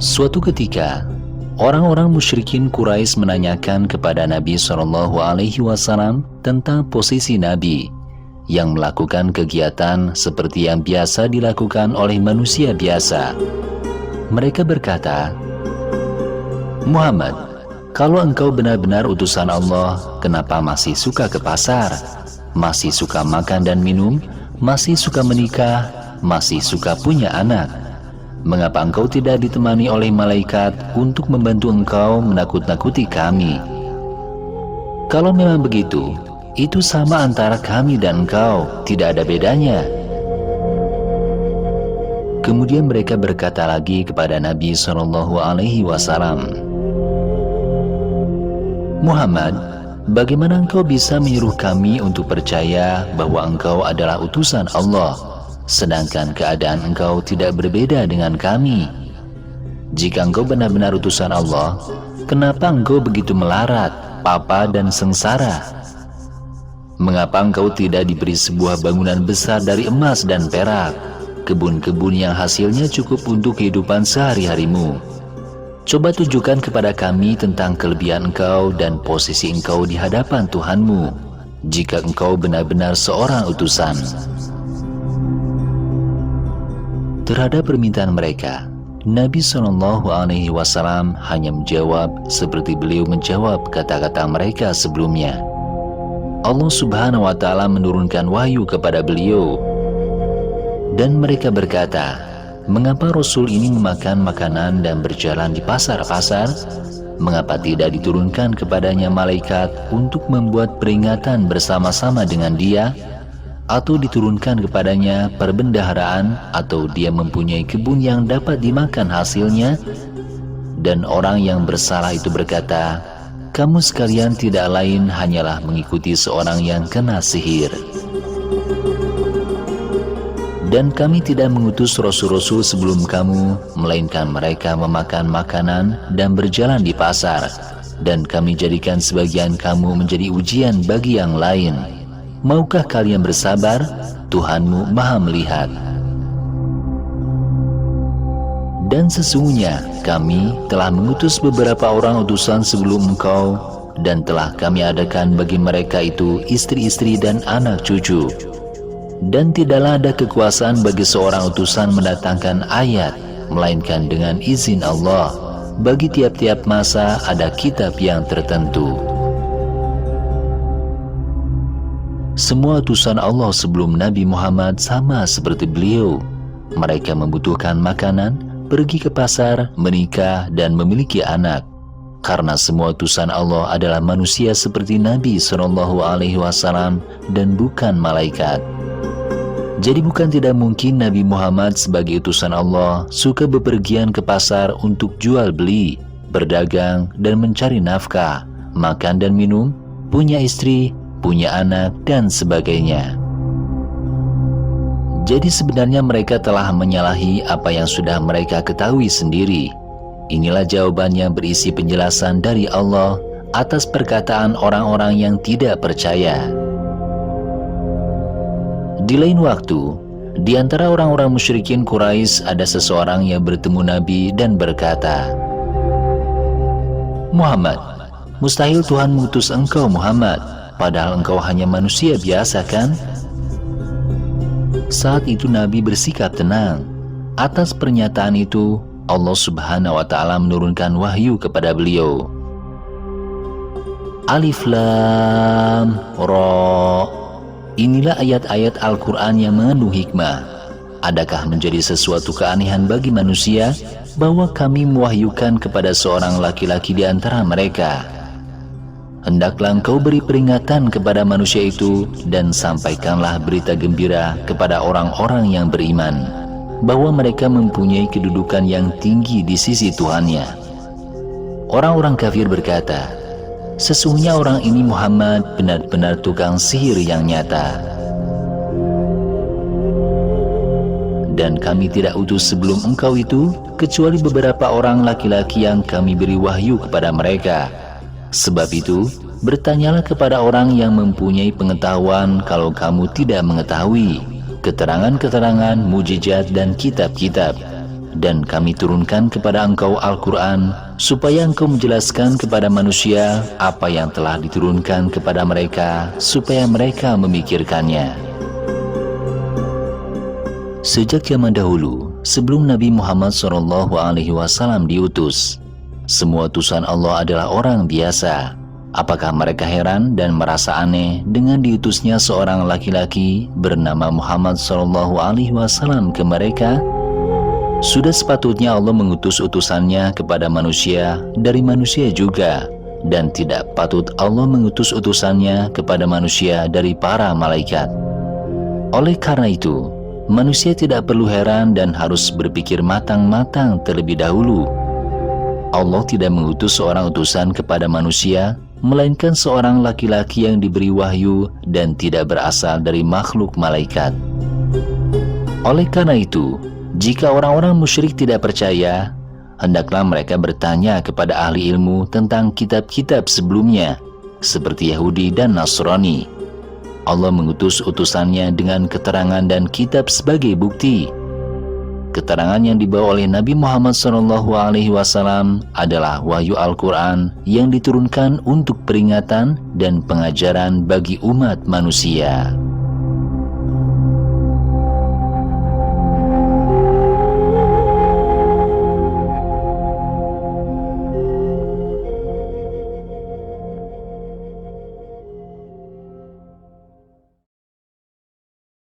Suatu ketika, orang-orang musyrikin Quraisy menanyakan kepada Nabi SAW tentang posisi Nabi yang melakukan kegiatan seperti yang biasa dilakukan oleh manusia biasa. Mereka berkata, "Muhammad, kalau engkau benar-benar utusan Allah, kenapa masih suka ke pasar? Masih suka makan dan minum? Masih suka menikah? Masih suka punya anak? Mengapa engkau tidak ditemani oleh malaikat untuk membantu engkau menakut-nakuti kami? Kalau memang begitu, itu sama antara kami dan engkau, tidak ada bedanya." Kemudian mereka berkata lagi kepada Nabi SAW, "Muhammad, bagaimana engkau bisa menyuruh kami untuk percaya bahwa engkau adalah utusan Allah, sedangkan keadaan engkau tidak berbeda dengan kami? Jika engkau benar-benar utusan Allah, kenapa engkau begitu melarat, papa dan sengsara? Mengapa engkau tidak diberi sebuah bangunan besar dari emas dan perak, kebun-kebun yang hasilnya cukup untuk kehidupan sehari-harimu? Coba tunjukkan kepada kami tentang kelebihan engkau dan posisi engkau di hadapan Tuhanmu, jika engkau benar-benar seorang utusan." Terhadap permintaan mereka, Nabi SAW hanya menjawab seperti beliau menjawab kata-kata mereka sebelumnya. Allah Subhanahu wa Ta'ala menurunkan wahyu kepada beliau, dan mereka berkata, "Mengapa Rasul ini memakan makanan dan berjalan di pasar-pasar? Mengapa tidak diturunkan kepadanya malaikat untuk membuat peringatan bersama-sama dengan dia? Atau diturunkan kepadanya perbendaharaan, atau dia mempunyai kebun yang dapat dimakan hasilnya?" Dan orang yang bersalah itu berkata, "Kamu sekalian tidak lain hanyalah mengikuti seorang yang kena sihir. Dan kami tidak mengutus rasul-rasul sebelum kamu, melainkan mereka memakan makanan dan berjalan di pasar, dan kami jadikan sebagian kamu menjadi ujian bagi yang lain. Maukah kalian bersabar? Tuhanmu Maha melihat. Dan sesungguhnya kami telah mengutus beberapa orang utusan sebelum engkau, dan telah kami adakan bagi mereka itu istri-istri dan anak cucu. Dan tidaklah ada kekuasaan bagi seorang utusan mendatangkan ayat, melainkan dengan izin Allah. Bagi tiap-tiap masa ada kitab yang tertentu." Semua utusan Allah sebelum Nabi Muhammad sama seperti beliau. Mereka membutuhkan makanan, pergi ke pasar, menikah, dan memiliki anak. Karena semua utusan Allah adalah manusia seperti Nabi SAW dan bukan malaikat. Jadi bukan tidak mungkin Nabi Muhammad sebagai utusan Allah suka bepergian ke pasar untuk jual beli, berdagang, dan mencari nafkah, makan dan minum, punya istri, punya anak, dan sebagainya. Jadi sebenarnya mereka telah menyalahi apa yang sudah mereka ketahui sendiri. Inilah jawabannya berisi penjelasan dari Allah atas perkataan orang-orang yang tidak percaya. Di lain waktu, di antara orang-orang musyrikin Quraisy ada seseorang yang bertemu Nabi dan berkata, "Muhammad, mustahil Tuhan mengutus engkau Muhammad, padahal engkau hanya manusia biasa kan?" Saat itu Nabi bersikap tenang. Atas pernyataan itu, Allah Subhanahu wa Ta'ala menurunkan wahyu kepada beliau. Alif Lam Ra. Inilah ayat-ayat Al-Quran yang mengandung hikmah. Adakah menjadi sesuatu keanehan bagi manusia bahwa kami mewahyukan kepada seorang laki-laki di antara mereka? Hendaklah engkau beri peringatan kepada manusia itu dan sampaikanlah berita gembira kepada orang-orang yang beriman, bahwa mereka mempunyai kedudukan yang tinggi di sisi Tuhannya. Orang-orang kafir berkata, "Sesungguhnya orang ini Muhammad benar-benar tukang sihir yang nyata. Dan kami tidak utus sebelum engkau itu, kecuali beberapa orang laki-laki yang kami beri wahyu kepada mereka. Sebab itu, bertanyalah kepada orang yang mempunyai pengetahuan kalau kamu tidak mengetahui keterangan-keterangan, mujizat dan kitab-kitab. dan kami turunkan kepada engkau Al-Quran, supaya engkau menjelaskan kepada manusia apa yang telah diturunkan kepada mereka, supaya mereka memikirkannya. Sejak zaman dahulu, sebelum Nabi Muhammad SAW diutus, semua utusan Allah adalah orang biasa. Apakah mereka heran dan merasa aneh dengan diutusnya seorang laki-laki bernama Muhammad SAW ke mereka? Sudah sepatutnya Allah mengutus utusannya kepada manusia dari manusia juga, dan tidak patut Allah mengutus utusannya kepada manusia dari para malaikat. Oleh karena itu, manusia tidak perlu heran dan harus berpikir matang-matang terlebih dahulu. Allah tidak mengutus seorang utusan kepada manusia, melainkan seorang laki-laki yang diberi wahyu dan tidak berasal dari makhluk malaikat. Oleh karena itu, jika orang-orang musyrik tidak percaya, hendaklah mereka bertanya kepada ahli ilmu tentang kitab-kitab sebelumnya, seperti Yahudi dan Nasrani. Allah mengutus utusannya dengan keterangan dan kitab sebagai bukti. Keterangan yang dibawa oleh Nabi Muhammad SAW adalah wahyu Al-Quran yang diturunkan untuk peringatan dan pengajaran bagi umat manusia.